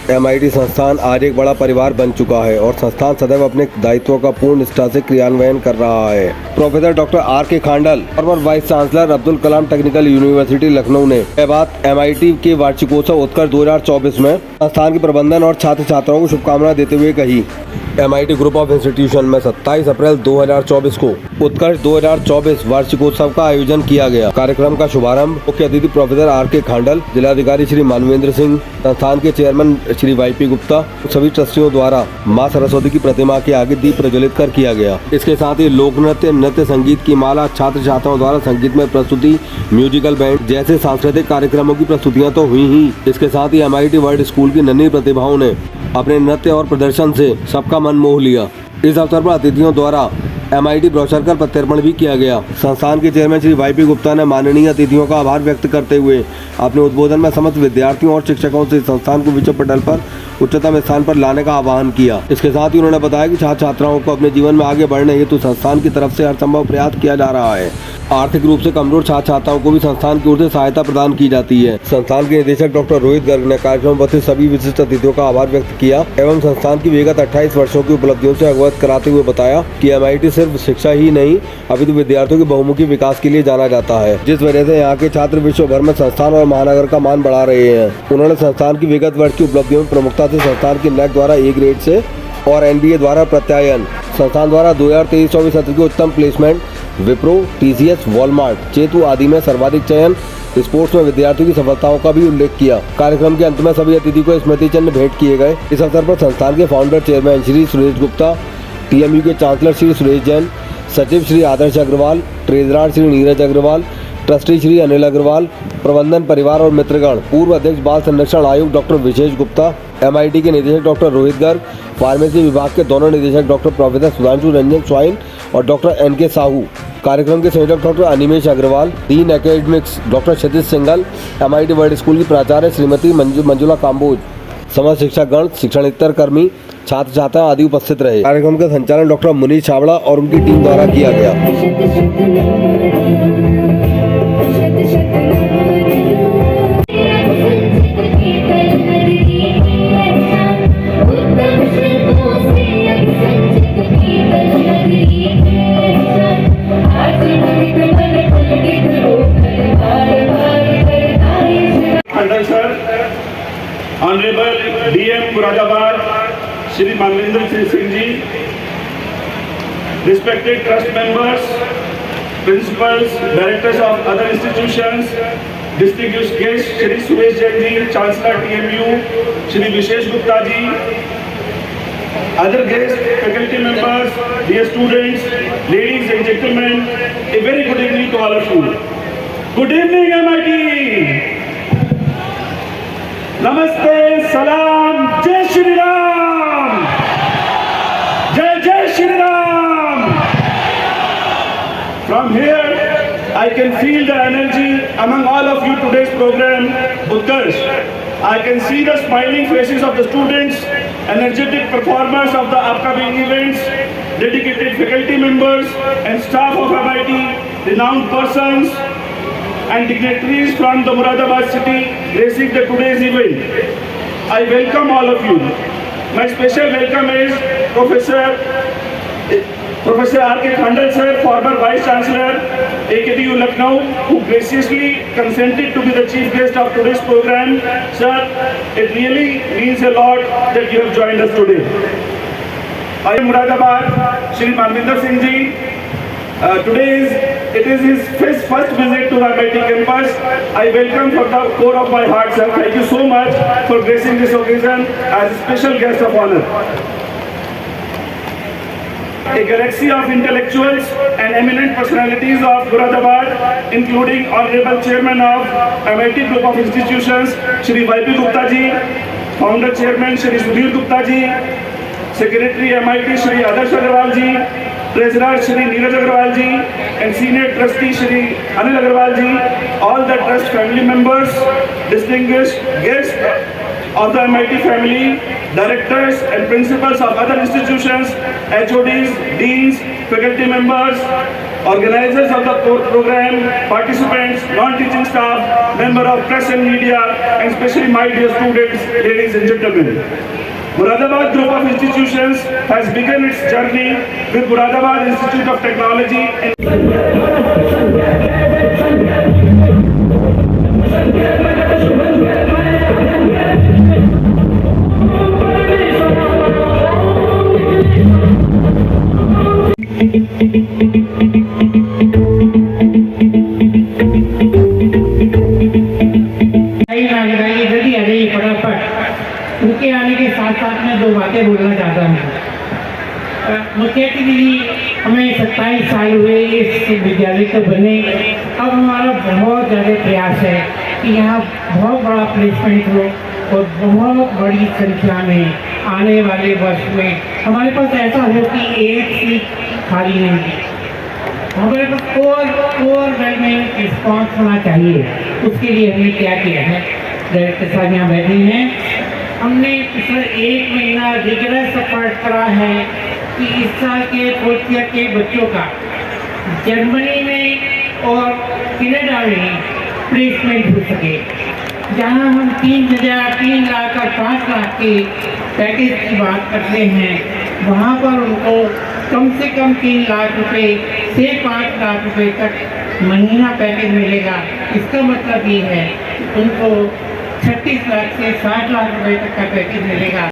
MIT संस्थान आज एक बड़ा परिवार बन चुका है और संस्थान सदैव अपने दायित्वों का पूर्ण निष्ठा से क्रियान्वयन कर रहा है। Professor doctor R K. Khandal former vice chancellor Abdul Kalam Technical University Lucknow ने यह बात एमआईटी के वार्षिकोत्सव उत्कर्ष 2024 में संस्थान के प्रबंधन और छात्र छात्राओं को शुभकामनाएं देते हुए कही। एमआईटी ग्रुप ऑफ इंस्टीट्यूशन में 27 अप्रैल 2024 को उत्कर्ष 2024 वार्षिकोत्सव का आयोजन किया गया। कार्यक्रम का शुभारंभ मुख्य अतिथि प्रोफेसर आर.के. खांडल, जिलाधिकारी श्री मानवेंद्र सिंह, संस्थान के चेयरमैन श्री वाई.पी. गुप्ता, सभी ट्रस्टियों द्वारा मां सरस्वती की प्रतिमा के आगे दीप प्रज्वलित कर किया गया। इसके साथ ही लोक नृत्य, नृत्य संगीत की माला, छात्र छात्राओं द्वारा संगीत में प्रस्तुति, म्यूजिकल बैंड जैसे सांस्कृतिक कार्यक्रमों की प्रस्तुतियाँ तो हुई ही, इसके साथ ही एमआईटी वर्ल्ड स्कूल की नन्ही प्रतिभाओं ने अपने नृत्य और प्रदर्शन से सबका मन मोह लिया। इस अवसर पर अतिथियों द्वारा एमआईटी ब्रोशर का प्रत्यर्पण भी किया गया। संस्थान के चेयरमैन श्री वाई.पी. गुप्ता ने माननीय अतिथियों का आभार व्यक्त करते हुए अपने उद्बोधन में समस्त विद्यार्थियों और शिक्षकों से संस्थान को विश्व पटल पर उच्चतम स्थान पर लाने का आह्वान किया। इसके साथ ही उन्होंने बताया कि छात्र छात्राओं को अपने जीवन में आगे बढ़ने हेतु संस्थान की तरफ से हर संभव प्रयास किया जा रहा है। आर्थिक रूप से कमजोर छात्र छात्राओं को भी संस्थान की ओर से सहायता प्रदान की जाती है। संस्थान के निदेशक डॉक्टर रोहित गर्ग ने कार्यक्रम में उपस्थित सभी विशिष्ट अतिथियों का आभार व्यक्त किया एवं संस्थान की विगत 28 वर्षों की उपलब्धियों से अवगत कराते हुए बताया कि एमआईटी सिर्फ शिक्षा ही नहीं अपितु विद्यार्थियों के बहुमुखी विकास के लिए जाना जाता है, जिस वजह से यहाँ के छात्र विश्व भर में संस्थान और महानगर का मान बढ़ा रहे हैं। उन्होंने संस्थान की विगत वर्ष की उपलब्धियों में प्रमुखता से संस्थान की NAAC द्वारा A ग्रेड से और NBA द्वारा प्रत्यायन, संस्थान द्वारा 2023-24 सत्र की उत्तम placement, Wipro, TCS, Walmart, Chetu आदि में सर्वाधिक चयन, स्पोर्ट्स में विद्यार्थियों की सफलताओं का भी उल्लेख किया। कार्यक्रम के अंत में सभी अतिथि को स्मृति चिन्ह भेंट किए गए। इस अवसर पर संस्थान के founder chairman Shri Suresh Gupta, TMU के चांसलर श्री सुरेश जैन, सचिव श्री आदर्श अग्रवाल, ट्रेजरार श्री नीरज अग्रवाल, ट्रस्टी श्री अनिल अग्रवाल, प्रबंधन परिवार और मित्रगण, पूर्व अध्यक्ष बाल संरक्षण आयोग डॉक्टर विशेष गुप्ता, एमआईटी के निदेशक डॉक्टर रोहित गर्ग, फार्मेसी विभाग के दोनों निदेशक डॉक्टर प्रोफेसर सुधांशु रंजन स्वाइन और डॉक्टर NK साहू, कार्यक्रम के संयोजक doctor Animesh Agarwal, dean academics doctor Kshitij Singhal, MIT World School की प्राचार्य श्रीमती मंजुला काम्बोज, समस्त शिक्षकगण, शिक्षणेतर कर्मी, छात्र छात्रा आदि उपस्थित रहे। कार्यक्रम का संचालन डॉक्टर मुनीष छाबड़ा और उनकी टीम द्वारा किया गया। Honorable DM Muradabad, Shri Manvendra Singh Ji, respected trust members, principals, directors of other institutions, distinguished guests, Shri Suresh Jain Ji, Chancellor TMU, Shri Vishesh Gupta Ji, other guests, faculty members, dear students, ladies and gentlemen, a very good evening to all of you. Good evening, MIT. Namaste, Salam, Jai Shri Ram, Jai Shri Ram. From here, I can feel the energy among all of you today's program, Utkarsh. I can see the smiling faces of the students, energetic performers of the upcoming events, dedicated faculty members and staff of MIT, renowned persons and dignitaries from the Muradabad city gracing the today's event. I welcome all of you. My special welcome is Professor R.K. Khandal sir, former Vice Chancellor, AKTU Lucknow, who graciously consented to be the chief guest of today's program. Sir, it really means a lot that you have joined us today. I am Muradabad, Shri Manvendra Singh Ji. It is his first visit to the MIT campus. I welcome from the core of my heart, sir. Thank you so much for gracing this occasion as a special guest of honor. A galaxy of intellectuals and eminent personalities of Muradabad, including Honorable Chairman of MIT Group of Institutions, Shri Y.P. Gupta Ji, Founder Chairman Shri Sudhir Gupta Ji, Secretary MIT Shri Adarsh Agarwal Ji, Treasurer Shri Neeraj Agarwal Ji, and Senior Trustee Shri Anil Agarwal Ji, all the trust family members, distinguished guests of the MIT family, directors and principals of other institutions, HODs, deans, faculty members, Organizers of the program, participants, non-teaching staff, member of press and media, and especially my dear students, ladies and gentlemen. Muradabad Group of Institutions has begun its journey with Muradabad Institute of Technology and जल्दी आ जाइए फटाफट। उनके आने के साथ साथ में दो बातें बोलना चाहता हूँ। मुख्य अतिथि, हमें 27 साल हुए इस विद्यालय को बने। अब हमारा बहुत ज़्यादा प्रयास है कि यहाँ बहुत बड़ा प्लेसमेंट हो और बहुत बड़ी संख्या में आने वाले वर्ष में हमारे पास ऐसा हो कि एक सीट खाली नहीं है। हमारे पास कोर बेड में रिस्पॉन्स होना चाहिए। उसके लिए हमने क्या किया है, डायरेक्टर साहब यहाँ बैठे हैं, हमने पिछले 1 महीना रिगरस एफर्ट करा है कि इस साल के फोर्थ ईयर के बच्चों का जर्मनी में और कनाडा में प्लेसमेंट हो सके। जहाँ हम 3 लाख और 5 लाख के पैकेज की बात करते हैं, वहाँ पर उनको कम से कम 3 लाख रुपए से 5 लाख रुपए तक महीना पैकेज मिलेगा। इसका मतलब ये है उनको 36 लाख से 60 लाख रुपए तक का पैकेज मिलेगा।